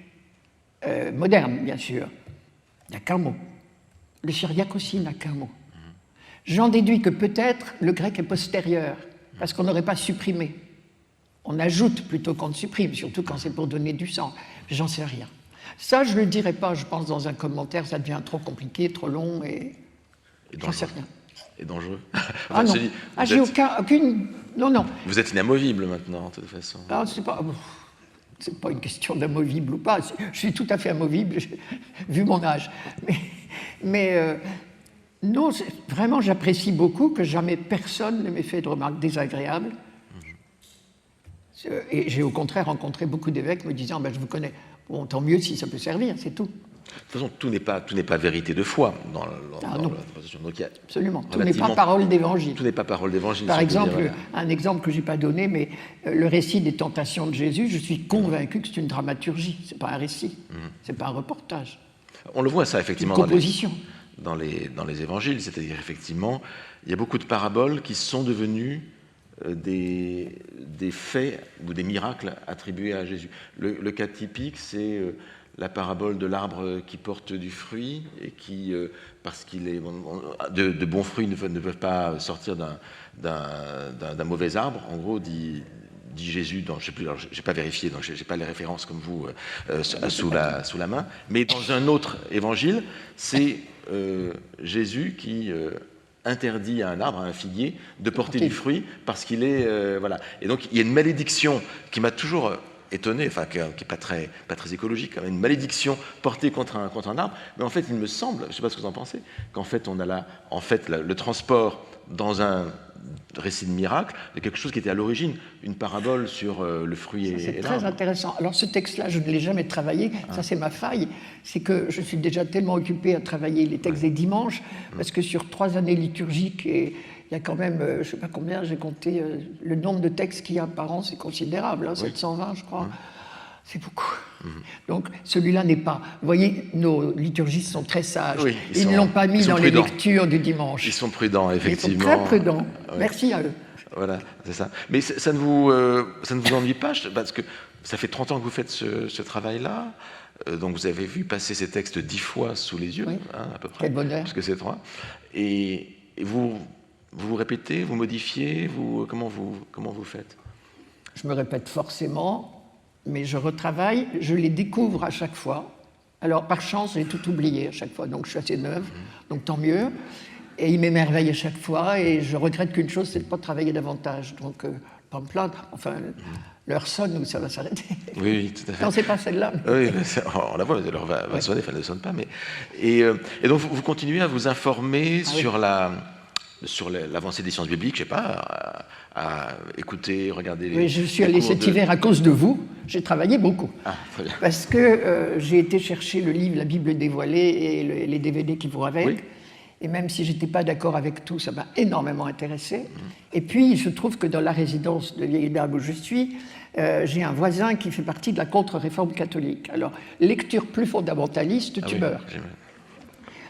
moderne, bien sûr. Il n'y a qu'un mot. Le syriaque aussi n'a qu'un mot. J'en déduis que peut-être le grec est postérieur, parce qu'on n'aurait pas supprimé. On ajoute plutôt qu'on ne supprime, surtout quand c'est pour donner du sens. J'en sais rien. Ça, je ne le dirai pas, je pense, dans un commentaire, ça devient trop compliqué, trop long, et j'en sais rien. Et dangereux. Ah non, j'ai aucune... Non. Vous êtes inamovible maintenant, de toute façon. Ah, c'est pas une question d'amovible ou pas. Je suis tout à fait amovible, vu mon âge. Mais non, vraiment, j'apprécie beaucoup que jamais personne ne m'ait fait de remarques désagréables. Et j'ai au contraire rencontré beaucoup d'évêques me disant je vous connais. Bon, tant mieux si ça peut servir, c'est tout. De toute façon, tout n'est pas vérité de foi dans la tradition. Absolument, tout n'est pas parole d'évangile. Tout n'est pas parole d'évangile. Par exemple, un exemple que je n'ai pas donné, mais le récit des tentations de Jésus, je suis convaincu que c'est une dramaturgie, ce n'est pas un récit, ce n'est pas un reportage. On le voit ça effectivement une composition. Dans les évangiles, c'est-à-dire effectivement, il y a beaucoup de paraboles qui sont devenues des faits ou des miracles attribués à Jésus. Le cas typique, c'est la parabole de l'arbre qui porte du fruit et qui, parce qu'il est de bons fruits ne peuvent pas sortir d'un mauvais arbre. En gros, dit Jésus, dans, je sais plus, j'ai pas vérifié, donc j'ai pas les références comme vous sous la main. Mais dans un autre évangile, c'est Jésus qui interdit à un arbre, à un figuier, de porter du fruit parce qu'il est voilà. Et donc il y a une malédiction qui m'a toujours étonné, enfin qui est pas très écologique, quand même, une malédiction portée contre un arbre. Mais en fait, il me semble, je ne sais pas ce que vous en pensez, qu'en fait on a là, le transport dans un récit de miracle de quelque chose qui était à l'origine une parabole sur le fruit et l'arbre. C'est très intéressant. Alors ce texte-là, je ne l'ai jamais travaillé. Ça, c'est ma faille. C'est que je suis déjà tellement occupé à travailler les textes des dimanches, parce que sur 3 années liturgiques, et il y a quand même, je ne sais pas combien, j'ai compté le nombre de textes qu'il y a par an, c'est considérable, hein, 720, je crois. C'est beaucoup. Donc celui-là n'est pas... Vous voyez, nos liturgistes sont très sages. Oui, ils ne l'ont pas mis dans les lectures du dimanche. Ils sont prudents, effectivement. Ils sont très prudents. Oui. Merci à eux. Voilà, c'est ça. Mais ça ne vous ennuie pas, parce que ça fait 30 ans que vous faites ce travail-là. Donc vous avez vu passer ces textes 10 fois sous les yeux, à peu près. Quel bonheur. Parce que c'est 3. Et vous répétez, vous modifiez, comment vous faites? Je me répète forcément, mais je retravaille, je les découvre à chaque fois. Alors, par chance, j'ai tout oublié à chaque fois, donc je suis assez neuve, donc tant mieux. Et ils m'émerveillent à chaque fois, et je regrette qu'une chose, c'est de ne pas travailler davantage. Donc, pas me plaindre. Enfin, l'heure sonne ou ça va s'arrêter. Oui, tout à fait. Non, c'est pas celle-là. Oui, on la voit, l'heure va sonner, enfin, elle ne sonne pas. Mais... Et donc, vous continuez à vous informer sur l'avancée des sciences bibliques, je ne sais pas, à écouter, regarder les. Oui, je suis allé cet hiver à cause de vous. J'ai travaillé beaucoup. Ah, très bien. Parce que j'ai été chercher le livre La Bible dévoilée et les DVD qui vont avec. Oui. Et même si je n'étais pas d'accord avec tout, ça m'a énormément intéressé. Et puis, il se trouve que dans la résidence de Vieille-Berbe où je suis, j'ai un voisin qui fait partie de la contre-réforme catholique. Alors, lecture plus fondamentaliste, tu meurs.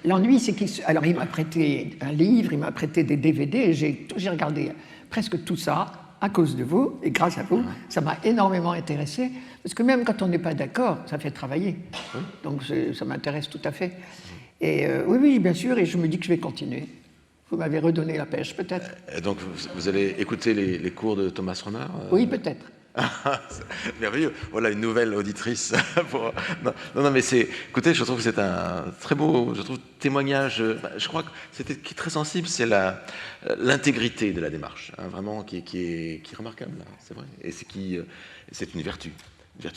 L'ennui, c'est qu'il m'a prêté un livre, il m'a prêté des DVD, et j'ai regardé presque tout ça à cause de vous, et grâce à vous, ça m'a énormément intéressé, parce que même quand on n'est pas d'accord, ça fait travailler. Donc ça m'intéresse tout à fait. Et oui, bien sûr, et je me dis que je vais continuer. Vous m'avez redonné la pêche, peut-être. Donc vous allez écouter les cours de Thomas Romer Oui, peut-être. Merveilleux. Voilà une nouvelle auditrice. Non, mais écoutez, je trouve que c'est un très beau, témoignage. Je crois que c'était très sensible, c'est l'intégrité de la démarche, hein, vraiment qui est remarquable, là, c'est vrai. Et c'est une vertu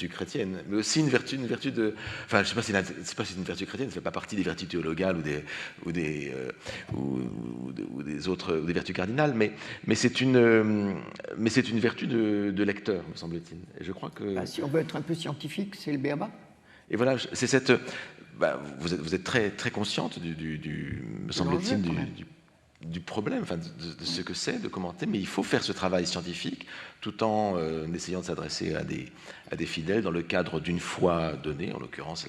chrétienne, mais aussi une vertu de. Enfin, je ne sais pas si c'est une vertu chrétienne, ça ne fait pas partie des vertus théologales ou des vertus cardinales, mais c'est une vertu de lecteur, me semble-t-il. Et je crois que. Si on veut être un peu scientifique, c'est le b.a.-ba. Et voilà, c'est cette. Vous êtes très très consciente me semble-t-il, du problème, enfin, de ce que c'est de commenter, mais il faut faire ce travail scientifique tout en essayant de s'adresser à des fidèles dans le cadre d'une foi donnée, en l'occurrence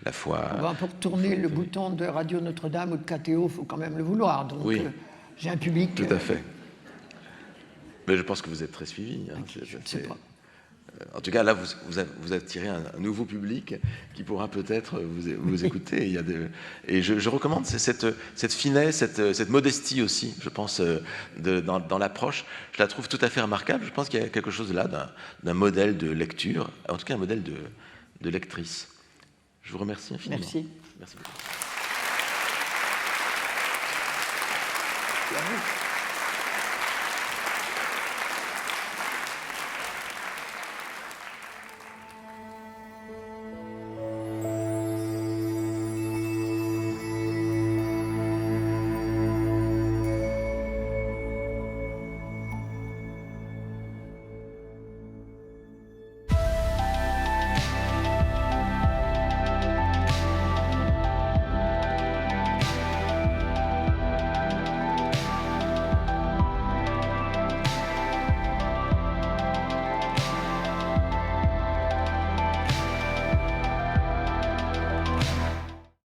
la foi. Pour tourner le bouton de Radio Notre-Dame ou de KTO, il faut quand même le vouloir. Donc oui. J'ai un public. Tout à fait. Mais je pense que vous êtes très suivi. Hein, je ne sais pas. En tout cas, là, vous attirez un nouveau public qui pourra peut-être vous écouter. Et je recommande cette finesse, cette modestie aussi, je pense, dans l'approche. Je la trouve tout à fait remarquable. Je pense qu'il y a quelque chose là d'un modèle de lecture, en tout cas un modèle de lectrice. Je vous remercie infiniment. Merci. Merci beaucoup.